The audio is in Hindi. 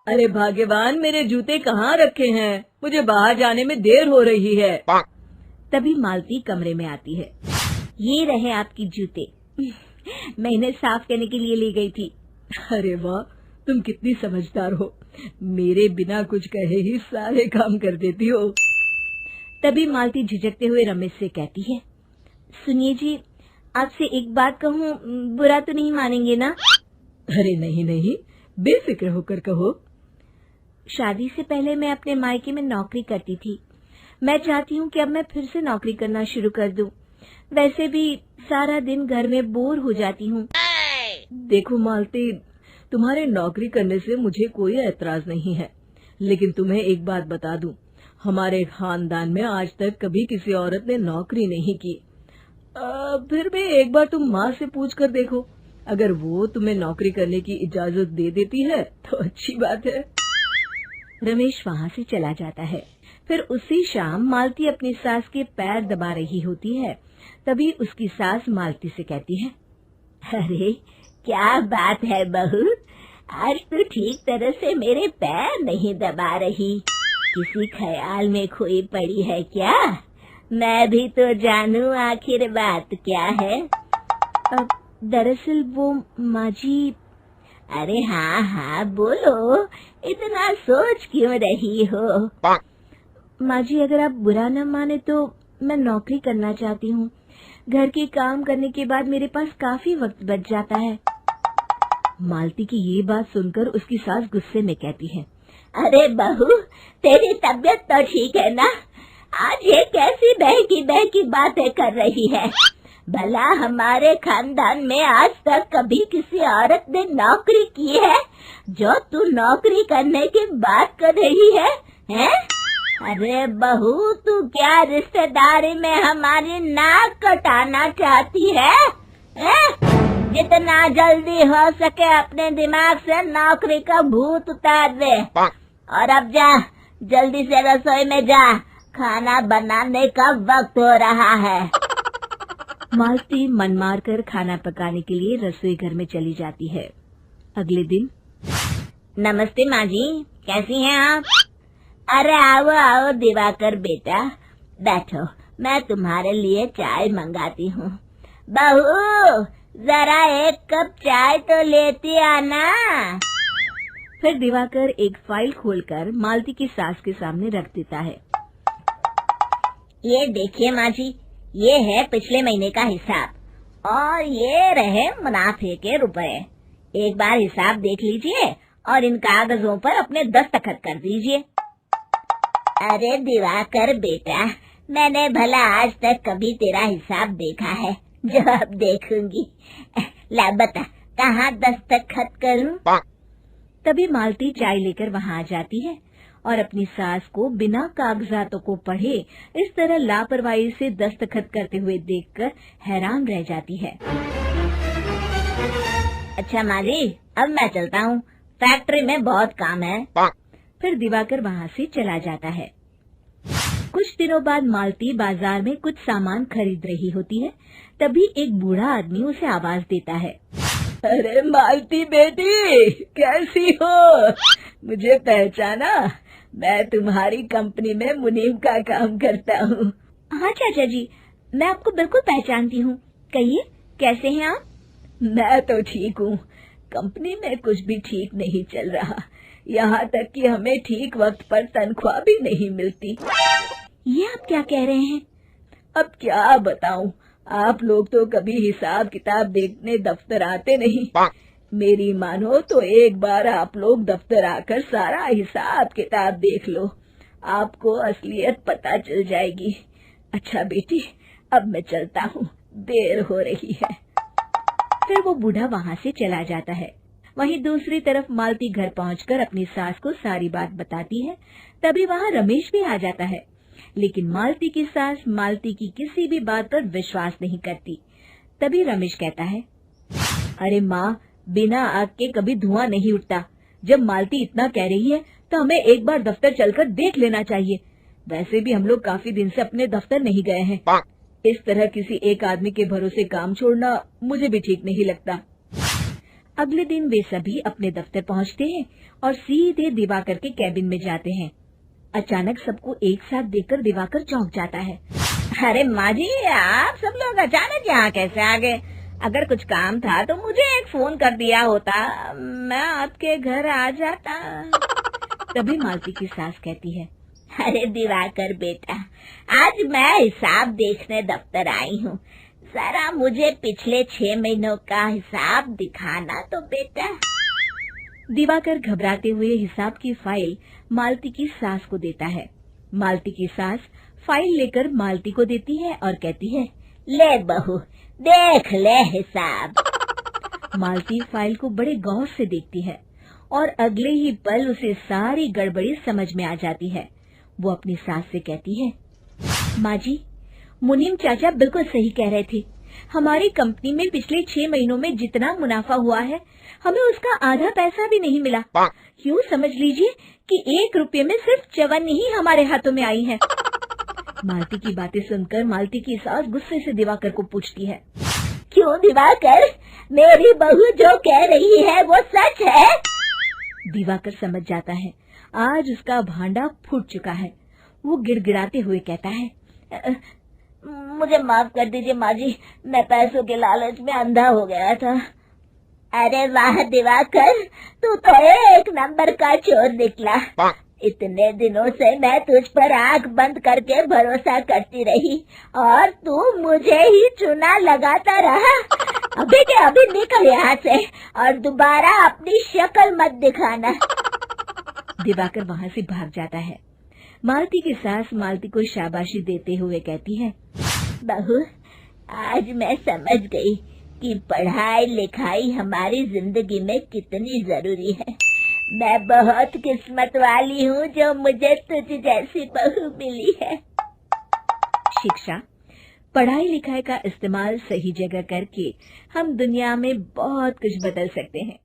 अरे भाग्यवान, मेरे जूते कहाँ रखे हैं? मुझे बाहर जाने में देर हो रही है। तभी मालती कमरे में आती है। ये रहे आपकी जूते। मैं इन्हें साफ करने के लिए ले गई थी। अरे वाह, तुम कितनी समझदार हो। मेरे बिना कुछ कहे ही सारे काम कर देती हो। तभी मालती झिझकते हुए रमेश से कहती है, सुनिए जी, आपसे एक बात कहूँ, बुरा तो नहीं मानेंगे ना? अरे नहीं नहीं, बेफिक्र होकर कहो। शादी से पहले मैं अपने मायके में नौकरी करती थी। मैं चाहती हूँ कि अब मैं फिर से नौकरी करना शुरू कर दूं। वैसे भी सारा दिन घर में बोर हो जाती हूँ। देखो मालती, तुम्हारे नौकरी करने से मुझे कोई ऐतराज नहीं है, लेकिन तुम्हें एक बात बता दूं, हमारे खानदान में आज तक कभी किसी औरत ने नौकरी नहीं की। फिर भी एक बार तुम माँ से पूछ कर देखो, अगर वो तुम्हें नौकरी करने की इजाजत दे देती है तो अच्छी बात है। रमेश वहाँ से चला जाता है। फिर उसी शाम मालती अपनी सास के पैर दबा रही होती है। तभी उसकी सास मालती से कहती है, अरे क्या बात है बहू, आज तो ठीक तरह से मेरे पैर नहीं दबा रही। किसी ख्याल में खोई पड़ी है क्या? मैं भी तो जानूं आखिर बात क्या है। दरअसल वो माँ जी। अरे हाँ हाँ बोलो, इतना सोच क्यों रही हो? माँ जी, अगर आप बुरा न माने तो मैं नौकरी करना चाहती हूँ। घर के काम करने के बाद मेरे पास काफी वक्त बच जाता है। मालती की ये बात सुनकर उसकी सास गुस्से में कहती है, अरे बहू, तेरी तबीयत तो ठीक है ना? आज ये कैसी बहकी बातें कर रही है? भला हमारे खानदान में आज तक कभी किसी औरत ने नौकरी की है जो तू नौकरी करने की बात कर रही है, हैं? अरे बहू, तू क्या रिश्तेदारी में हमारी नाक कटाना चाहती है? जितना जल्दी हो सके अपने दिमाग से नौकरी का भूत उतार दे, और अब जा, जल्दी से रसोई में जा, खाना बनाने का वक्त हो रहा है। मालती मन मार कर खाना पकाने के लिए रसोई घर में चली जाती है। अगले दिन, नमस्ते माँ जी, कैसी हैं आप? अरे आओ आओ दिवाकर बेटा, बैठो, मैं तुम्हारे लिए चाय मंगाती हूँ। बहू, जरा एक कप चाय तो लेती आना। फिर दिवाकर एक फाइल खोलकर मालती की सास के सामने रख देता है। ये देखिए माँ जी, ये है पिछले महीने का हिसाब और ये रहे मुनाफे के रुपए। एक बार हिसाब देख लीजिए और इन कागजों पर अपने दस्तखत कर दीजिए। अरे दिवाकर बेटा, मैंने भला आज तक कभी तेरा हिसाब देखा है जो अब देखूंगी? ला बता, कहाँ दस्तखत करूं? तभी मालती चाय लेकर वहाँ आ जाती है और अपनी सास को बिना कागजातों को पढ़े इस तरह लापरवाही से दस्तखत करते हुए देखकर हैरान रह जाती है। अच्छा माँ जी, अब मैं चलता हूँ, फैक्ट्री में बहुत काम है। फिर दिवाकर वहाँ से चला जाता है। कुछ दिनों बाद मालती बाजार में कुछ सामान खरीद रही होती है। तभी एक बूढ़ा आदमी उसे आवाज देता है, अरे मालती बेटी, कैसी हो? मुझे पहचाना? मैं तुम्हारी कंपनी में मुनीम का काम करता हूँ। हाँ चाचा जी, मैं आपको बिल्कुल पहचानती हूँ। कहिए, कैसे हैं आप? मैं तो ठीक हूँ। कंपनी में कुछ भी ठीक नहीं चल रहा, यहाँ तक कि हमें ठीक वक्त पर तनख्वाह भी नहीं मिलती। ये आप क्या कह रहे हैं? अब क्या बताऊं, आप लोग तो कभी हिसाब किताब देखने दफ्तर आते नहीं। मेरी मानो तो एक बार आप लोग दफ्तर आकर सारा हिसाब किताब देख लो, आपको असलियत पता चल जाएगी। अच्छा बेटी, अब मैं चलता हूँ, देर हो रही है। फिर वो बूढ़ा वहाँ से चला जाता है। वहीं दूसरी तरफ मालती घर पहुंचकर अपनी सास को सारी बात बताती है। तभी वहाँ रमेश भी आ जाता है, लेकिन मालती की सास मालती की किसी भी बात पर विश्वास नहीं करती। तभी रमेश कहता है, अरे माँ, बिना आग के कभी धुआं नहीं उठता। जब मालती इतना कह रही है तो हमें एक बार दफ्तर चलकर देख लेना चाहिए। वैसे भी हम लोग काफी दिन से अपने दफ्तर नहीं गए हैं। इस तरह किसी एक आदमी के भरोसे काम छोड़ना मुझे भी ठीक नहीं लगता। अगले दिन वे सभी अपने दफ्तर पहुंचते हैं और सीधे दिवाकर के कैबिन में जाते हैं। अचानक सबको एक साथ देखकर दिवाकर चौंक जाता है। अरे माँ जी, आप सब लोग अचानक यहाँ कैसे आ गए? अगर कुछ काम था तो मुझे एक फोन कर दिया होता, मैं आपके घर आ जाता। तभी मालती की सास कहती है, अरे दिवाकर बेटा, आज मैं हिसाब देखने दफ्तर आई हूँ, जरा मुझे पिछले 6 महीनों का हिसाब दिखाना तो बेटा। दिवाकर घबराते हुए हिसाब की फाइल मालती की सास को देता है। मालती की सास फाइल लेकर मालती को देती है और कहती है, ले बहू, देख ले हिसाब। मालती फाइल को बड़े गौर से देखती है और अगले ही पल उसे सारी गड़बड़ी समझ में आ जाती है। वो अपनी सास से कहती है, माँ जी, मुनीम चाचा बिल्कुल सही कह रहे थे। हमारी कंपनी में पिछले 6 महीनों में जितना मुनाफा हुआ है, हमें उसका आधा पैसा भी नहीं मिला। यूँ समझ लीजिए कि 1 रुपये में सिर्फ चवन्नी ही हमारे हाथों में आई है। मालती की बातें सुनकर मालती की सास गुस्से से दिवाकर को पूछती है, क्यों दिवाकर, मेरी बहू जो कह रही है वो सच है? दिवाकर समझ जाता है आज उसका भांडा फूट चुका है। वो गिड़गिड़ाते हुए कहता है, मुझे माफ कर दीजिए माँ जी, मैं पैसों के लालच में अंधा हो गया था। अरे वाह दिवाकर, तू तो एक नंबर का चोर निकला। इतने दिनों से मैं तुझ पर आंख बंद करके भरोसा करती रही और तू मुझे ही चुना लगाता रहा। अभी के अभी निकल यहाँ से और दोबारा अपनी शक्ल मत दिखाना। दिवाकर वहाँ से भाग जाता है। मालती की सास मालती को शाबाशी देते हुए कहती है, बहू, आज मैं समझ गई कि पढ़ाई लिखाई हमारी जिंदगी में कितनी जरूरी है। मैं बहुत किस्मत वाली हूँ जो मुझे तुझ जैसी बहू मिली है। शिक्षा, पढ़ाई लिखाई का इस्तेमाल सही जगह करके हम दुनिया में बहुत कुछ बदल सकते हैं।